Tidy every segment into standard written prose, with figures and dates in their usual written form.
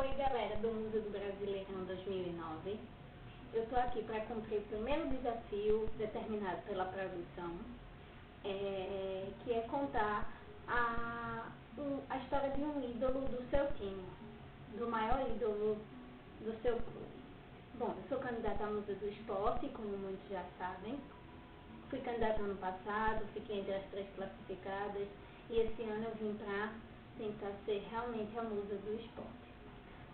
Oi galera do Museu do Brasileirão 2009, eu estou aqui para cumprir o primeiro desafio determinado pela produção, que é contar a história de um ídolo do seu time, do maior ídolo do seu clube. Bom, eu sou candidata ao Museu do Esporte, como muitos já sabem. Fui candidata ano passado, fiquei entre as 3 classificadas e esse ano eu vim para tentar ser realmente a musa do esporte.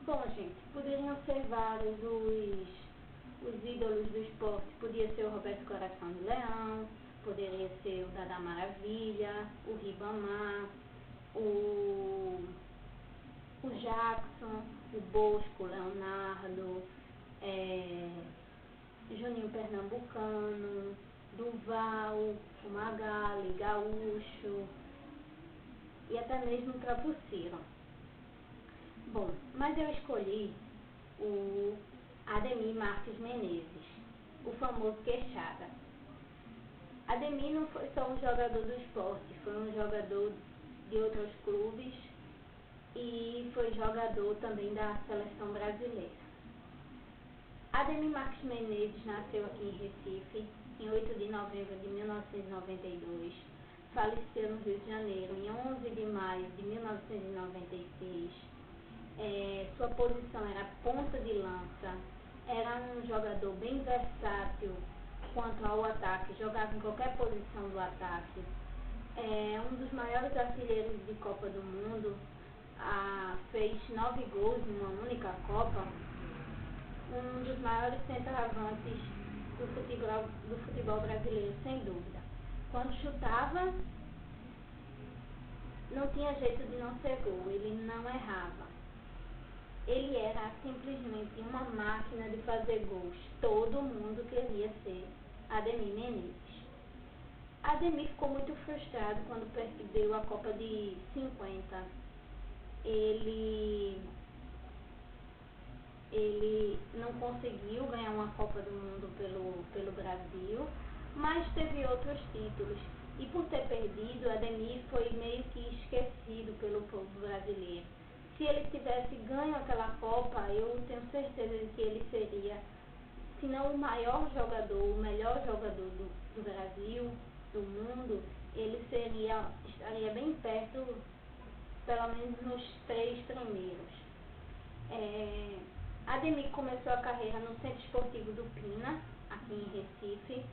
Bom, gente, poderiam ser vários os ídolos do esporte. Podia ser o Roberto Coração de Leão, poderia ser o Dada Maravilha, o Ribamar, o Jackson, o Bosco, o Leonardo, Juninho Pernambucano, Duval, o Magali, Gaúcho e até mesmo o próprio Ciro. Bom, mas eu escolhi o Ademir Marques Menezes, o famoso Queixada. Ademir não foi só um jogador do esporte, foi um jogador de outros clubes e foi jogador também da seleção brasileira. Ademir Marques Menezes nasceu aqui em Recife em 8 de novembro de 1992, faleceu no Rio de Janeiro em 11 de maio de 1996. Sua posição era ponta de lança, era um jogador bem versátil quanto ao ataque, jogava em qualquer posição do ataque. Um dos maiores artilheiros de Copa do Mundo, fez 9 gols em uma única Copa. Um dos maiores centroavantes do futebol brasileiro, sem dúvida. Quando chutava, não tinha jeito de não ser gol, ele não errava. Ele era simplesmente uma máquina de fazer gols. Todo mundo queria ser Ademir Menezes. Ademir ficou muito frustrado quando perdeu a Copa de 50. Ele não conseguiu ganhar uma Copa do Mundo pelo Brasil, mas teve outros títulos. E por ter perdido, Ademir foi meio que esquecido pelo povo brasileiro. Se ele tivesse ganho aquela Copa, eu tenho certeza de que ele seria, se não o maior jogador, o melhor jogador do Brasil, do mundo, ele estaria bem perto, pelo menos nos 3 primeiros. Ademir começou a carreira no Centro Esportivo do Pina, aqui em Recife.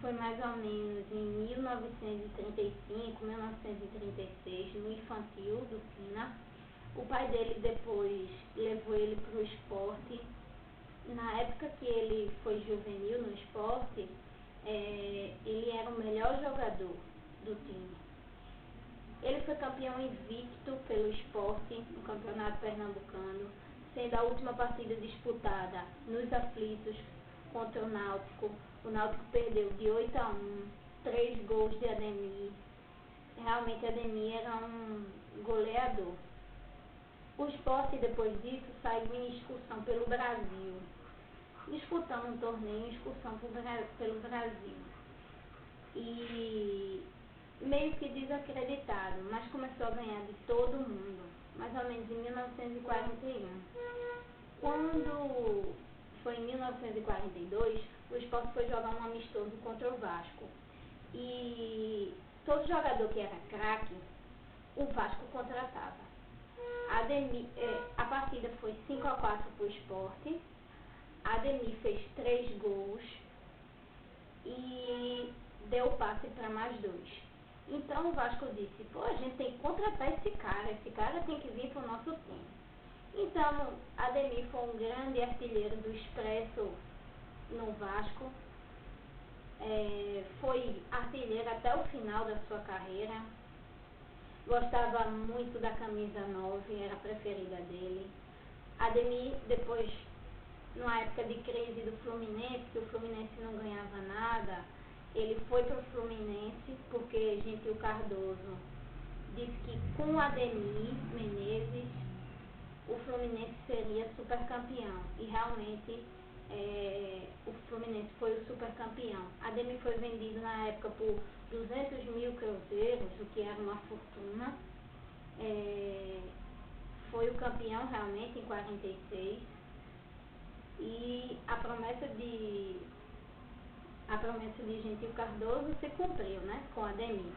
Foi mais ou menos em 1935, 1936, no infantil do Pina. O pai dele depois levou ele para o esporte. Na época que ele foi juvenil no esporte, ele era o melhor jogador do time. Ele foi campeão invicto pelo esporte no Campeonato Pernambucano, sendo a última partida disputada nos aflitos contra o Náutico. O Náutico perdeu de 8-1, 3 gols de Ademir. Realmente Ademir era um goleador. O esporte, depois disso, saiu em excursão pelo Brasil, disputando um torneio em excursão pelo Brasil. E meio que desacreditado, mas começou a ganhar de todo mundo, mais ou menos em 1941. Quando foi em 1942, o esporte foi jogar um amistoso contra o Vasco. E todo jogador que era craque, o Vasco contratava. A partida foi 5-4 para o esporte. Ademir fez 3 gols e deu passe para mais 2. Então o Vasco disse, a gente tem que contratar esse cara tem que vir para o nosso time. Então Ademir foi um grande artilheiro do Expresso no Vasco, foi artilheiro até o final da sua carreira, gostava muito da camisa 9, era a preferida dele. Ademir, depois, numa época de crise do Fluminense, que o Fluminense não ganhava nada, ele foi para o Fluminense porque Gentil Cardoso disse que com Ademir Menezes o Fluminense seria supercampeão. E realmente o Fluminense foi o supercampeão. Ademir foi vendido na época por 200 mil cruzeiros, o que era uma fortuna. foi o campeão realmente em 46 e a promessa de Gentil Cardoso se cumpriu, né, com Ademir.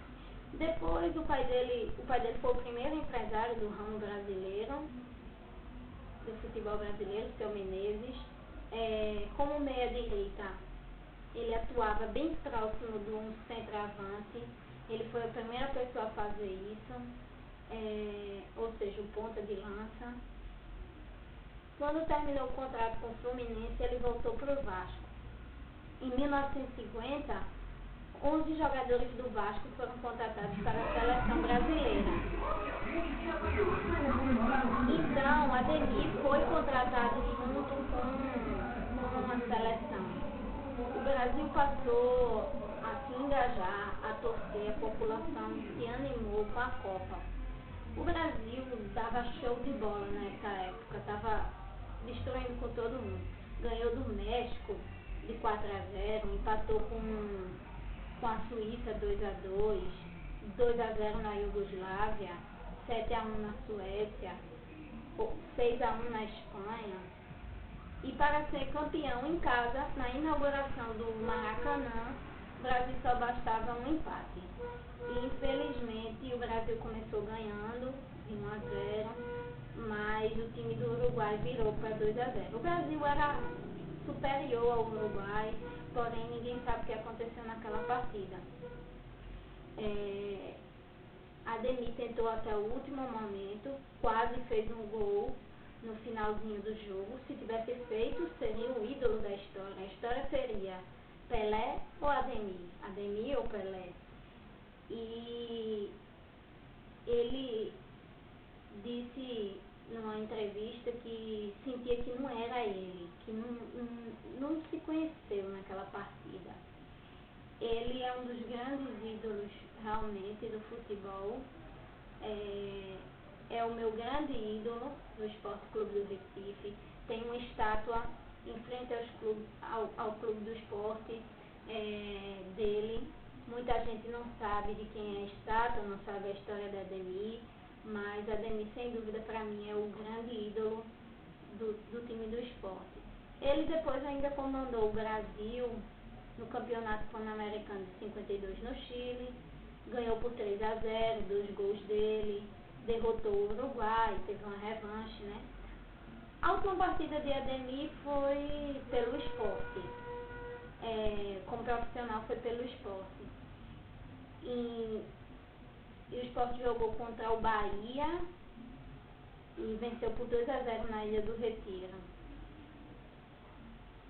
Depois o pai dele foi o primeiro empresário do ramo brasileiro, do futebol brasileiro, seu Menezes. Como meia-direita, ele atuava bem próximo de um centroavante. Ele foi a primeira pessoa a fazer isso, ou seja, o ponta de lança. Quando terminou o contrato com o Fluminense, ele voltou para o Vasco. Em 1950, 11 jogadores do Vasco foram contratados para a seleção brasileira. Então, Ademir foi contratado junto com a seleção. O Brasil passou a se engajar, a torcer, a população se animou com a Copa. O Brasil dava show de bola nessa época, estava destruindo com todo mundo. Ganhou do México de 4-0, empatou com a Suíça 2-2, 2-0 na Iugoslávia, 7-1 na Suécia, 6-1 na Espanha. E para ser campeão em casa, na inauguração do Maracanã, o Brasil só bastava um empate. E infelizmente o Brasil começou ganhando de 1-0, mas o time do Uruguai virou para 2-0. O Brasil era superior ao Uruguai, porém ninguém sabe o que aconteceu naquela partida. Ademir tentou até o último momento, quase fez um gol no finalzinho do jogo. Se tivesse feito, seria o ídolo da história. A história seria Pelé ou Ademir? Ademir ou Pelé? E ele disse numa entrevista que sentia que não era ele, que não se conheceu naquela partida. Ele é um dos grandes ídolos realmente do futebol, é o meu grande ídolo do Esporte Clube do Recife. Tem uma estátua em frente ao Clube do Esporte dele. Muita gente não sabe de quem é a estátua, não sabe a história de Ademir, mas Ademir, sem dúvida, para mim, é o grande ídolo do time do esporte. Ele depois ainda comandou o Brasil no Campeonato Pan-Americano de 52 no Chile, ganhou por 3-0, 2 gols dele, derrotou o Uruguai, teve uma revanche, né? A última partida de Ademir foi pelo esporte, como profissional foi pelo esporte. E o esporte jogou contra o Bahia e venceu por 2-0 na Ilha do Retiro.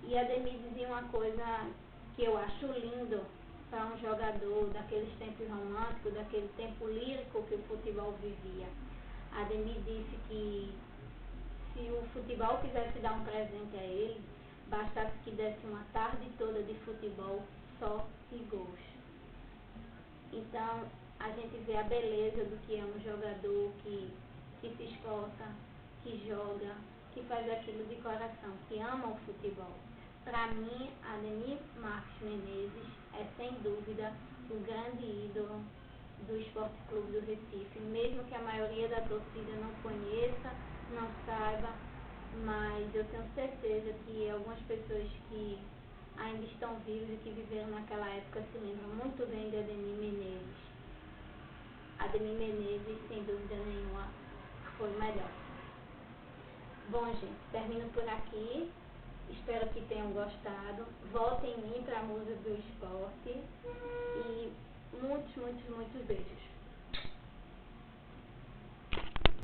E Ademir dizia uma coisa que eu acho lindo para um jogador daqueles tempos românticos, daquele tempo lírico que o futebol vivia. Ademir disse que se o futebol quisesse dar um presente a ele, bastasse que desse uma tarde toda de futebol só e gols. Então, a gente vê a beleza do que é um jogador que se esforça, que joga, que faz aquilo de coração, que ama o futebol. Para mim, Ademir Marques Menezes é sem dúvida o grande ídolo do Esporte Clube do Recife, mesmo que a maioria da torcida não conheça, não saiba, mas eu tenho certeza que algumas pessoas que ainda estão vivas e que viveram naquela época se lembram muito bem de Ademir Menezes. Ademir Menezes, sem dúvida nenhuma, foi o melhor. Bom, gente, termino por aqui. Espero que tenham gostado. Votem em mim para a Musa do Esporte. E muitos, muitos, muitos beijos.